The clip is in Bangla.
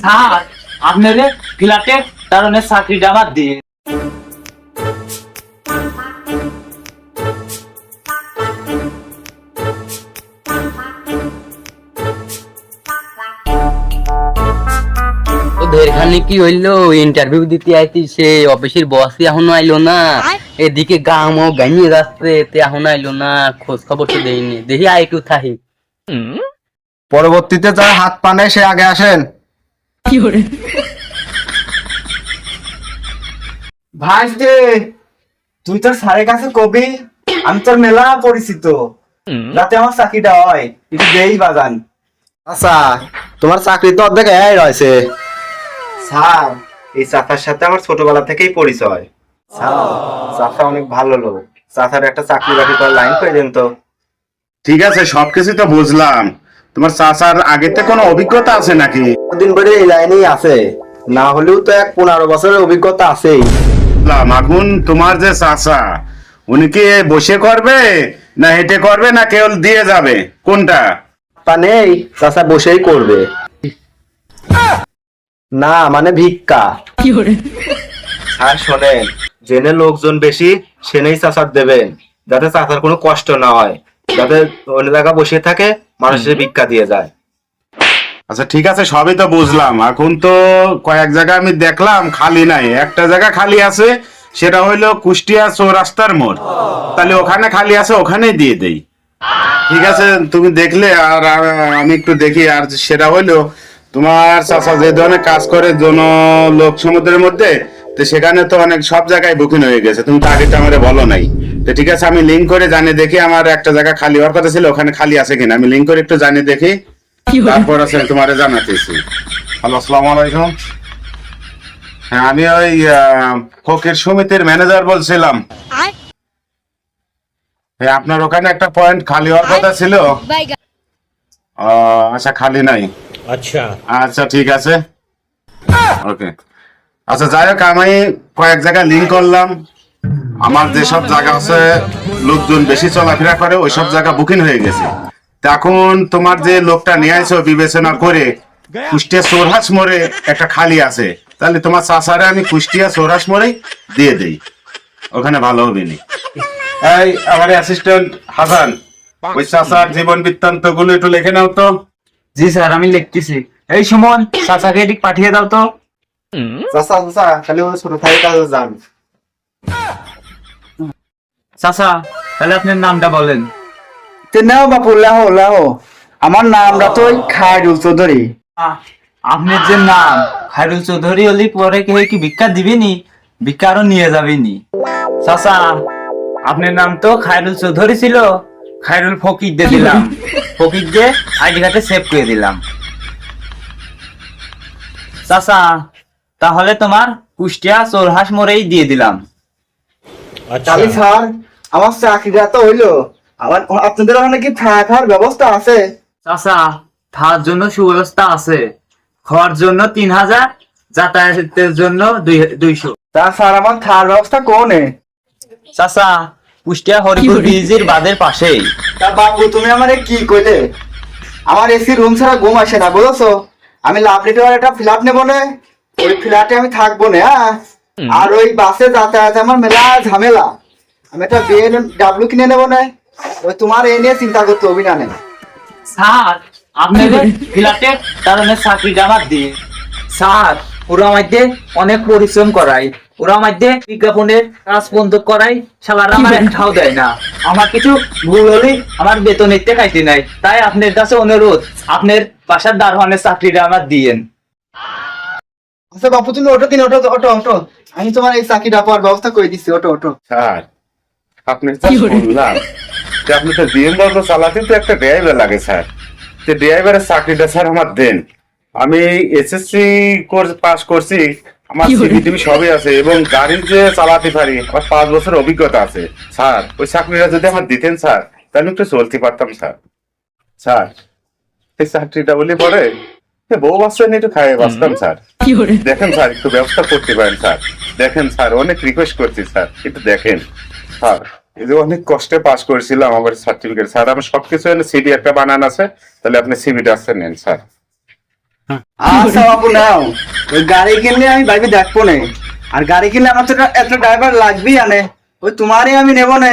স্যার আপনার ফ্ল্যাটের কারণে চাকরিটা আমার দিয়ে ওদেরখানে কি হইলো? ইন্টারভিউ দিতে আইতি, সে অফিসের বসই এখনো আইলো না। এদিকে গামও গাইয়ে যাচ্ছে, তে এখনো আইলো না। খোঁজ খবর তো দেয়নি, দেখি আই একটু থাকি। পরবর্তীতে যার হাত পা নেই সে আগে আসেন। ভাই যে তুই তোর স্যারের কাছে কবি আমি তোর মেলা পরিচিত, যাতে আমার চাকরিটা হয় একটু দেই বাজান। আচ্ছা, তোমার চাকরি তো অর্ধেক এই রয়েছে। স্যার, এই চাচার সাথে আমার ছোটবেলা থেকেই পরিচয়। চাচা অনেক ভালো লোক, চাচার একটা চাকরি বাকরি করার লাইন করে দেন তো। ঠিক আছে, সবকিছু তো বুঝলাম। তোমার চাচার আগেতে কোনো অভিজ্ঞতা আছে নাকি? দিন ধরে এই লাইনেই আছে, না হলেও তো 15 বছরের অভিজ্ঞতা আছেই। এখন তোমার যে চাচা, উনি কি বসে করবে না হেঁটে করবে না কেবল দিয়ে যাবে, কোনটা? তা নেই, চাচা বসেই করবে। না মানে ভিক্ষা। স্যার শোনেন, জেনে লোকজন বেশি সেনেই চাচার দেবেন, যাতে চাচার কোনো কষ্ট না হয়, যাতে অন্য জায়গা বসে থাকে মানুষের ভিক্ষা দিয়ে যায়। আচ্ছা ঠিক আছে, সবই তো বুঝলাম। এখন তো কয়েক জায়গা আমি দেখলাম খালি নাই, একটা জায়গা খালি আছে, সেটা হইলো কুষ্টিয়া চৌরাস্তার মোড়। তাহলে ওখানে খালি আছে, ওখানেই দিয়ে দেই। ঠিক আছে, তুমি দেখলে আর আমি একটু দেখি। আর সেটা হইলো তোমার চাচা যে ধরনের কাজ করে লোক সমুদ্রের মধ্যে, তো সেখানে তো অনেক সব জায়গায় বুকিং হয়ে গেছে, তুমি তো আগে তো আমারে বলো নাই। তো ঠিক আছে, আমি লিঙ্ক করে জানিয়ে দেখি, আমার একটা জায়গা খালি হওয়ার কথা ছিল, ওখানে খালি আছে কিনা আমি লিঙ্ক করে একটু জানিয়ে দেখি, তারপর আছে তোমারে জানাতেছি। হ্যালো, আসসালামু আলাইকুম। হ্যাঁ, আমি ওই ফকির সমিতির ম্যানেজার বলছিলাম। হ্যাঁ, আপনার ওখানে একটা পয়েন্ট খালি হওয়ার কথা ছিল। আচ্ছা, খালি নাই। আচ্ছা আচ্ছা, ঠিক আছে, ওকে। আচ্ছা, যাই হোক, আমি কয়েক জায়গায় লিঙ্ক করলাম। আমার যেসব জায়গা আছে লোকজন বেশি চলাফেরা করে, ওই সব জায়গা বুকিং হয়ে গেছে। এখন তোমার যে লোকটা নিয়ে আসো বিবেচনা করে কুষ্টিয়া চৌরাস মোড়ে একটা খালি আছে, তাহলে তোমার চাচারে আমি কুষ্টিয়া চৌরাস মোড়ে দিয়ে দেই, ওখানে ভালো হবে নি। এই আমার অ্যাসিস্ট্যান্ট হাসান, ওই চাচার জীবন বৃত্তান্ত গুলো একটু লিখে নাও তো। জি স্যার, আমি লিখতেছি। এই সুমন, চাচাকে এদিক পাঠিয়ে দাও তো। চাচা চাচা খালি ওই ছোট ভাইয়ের কাছে যান। চাচা, তাহলে আপনার নামটা বলেন। নাও বাপু, লাহো লাহো, আমার নামটা তো খায়রুল চৌধুরী। আপনার যে নাম খায়রুল চৌধুরী হলি পরে কে কি ভিক্ষা দিবিনি? ভিক্ষা আরো নিয়ে যাবিনি? চাচা, আপনার নাম তো খায়রুল চৌধুরী ছিল, খায়রুল ফকির দিয়ে দিলাম। ফকির দিয়ে আইডি কার্ডে সেভ করে দিলাম। চাচা, তাহলে তোমার কুষ্টিয়া চৌরাস মোড়েই দিয়ে দিলাম। তাহলে স্যার, আমার চাকরিটা তো হইলো, আমার আপনাদের ওখানে কি থাকার ব্যবস্থা আছে? চাচা, থাকার জন্য সুব্যবস্থা আছে, খাওয়ার জন্য 3000, যাতায়াতের জন্য 200। তা স্যার, আমার থাকার ব্যবস্থা কোনে? চাচা, কুষ্টিয়া হরিপুর ব্রিজের বাদের পাশেই। তা বাবু, তুমি আমারে কি কইলে? আমার এসি রুম ছাড়া ঘুম আসে না, বুঝছো? আমি লাভলি টাওয়ার একটা ফ্ল্যাট নেবো না, ওই ফ্ল্যাটে আমি থাকবো না। আর ওই বাসে যাতায়াত আমার মেলা ঝামেলা, আমি একটা BMW কিনে নেবো না। ওই তোমার এই নিয়ে চিন্তা করতে হবে না। স্যার, আপনাদের ফ্ল্যাটের কারণে চাকরিটা আমার দিয়ে। স্যার, ওরা আমাদের অনেক পরিশ্রম করায়, ওরা আমাদের বিজ্ঞাপনের কাজ বন্ধ করাই, শালারা আমার একটাও দেয় না। আমার কিছু ভুল হলে আমার বেতন নিতে খাইতে নাই। তাই আপনার কাছে অনুরোধ, আপনার বাসার দারোয়ানের চাকরিটা আমার দিয়েন। আচ্ছা বাপু, তুমি ওটো দিন, ওটো ওটো ওটো, আমি তোমার এই চাকরিটা পাওয়ার ব্যবস্থা করে দিচ্ছি। ওটো ওটো। স্যার, আপনি তো শুনলাম যে আপনি তো BMW চালাতে তো একটা ড্রাইভার লাগে স্যার। তো ড্রাইভারের চাকরিটা স্যার আমার দেন। আমি SSC কোর্স পাস করছি, আমার সিভিটিভি সবই আছে, এবং গাড়ি যে চালাতে পারি, আমার 5 বছর অভিজ্ঞতা আছে। স্যার, ওই চাকরিটা যদি আমার দিতেন স্যার, তাহলে একটু চলতে পারতাম স্যার। স্যার, এই চাকরিটা বলি পরে বউ বাচ্চা নিয়ে একটু খাইয়ে বাঁচতাম স্যার। দেখেন স্যার, একটু ব্যবস্থা করতে পারেন স্যার। দেখেন স্যার, অনেক রিকোয়েস্ট করছি স্যার, একটু দেখেন স্যার। এই যে অনেক কষ্টে পাস করেছিলাম, আমার সার্টিফিকেট স্যার, আমার সবকিছু সিডি একটা বানান আছে, তাহলে আপনি সিভিটা আসছে নেন স্যার। আচ্ছা বাবু নাও, ওই গাড়ি কিনলে আমি ভাবি দেখবো না, আর গাড়ি কিনলে আমার তো একটা ড্রাইভার লাগবেই আনে, ওই তোমারই আমি নেবো না।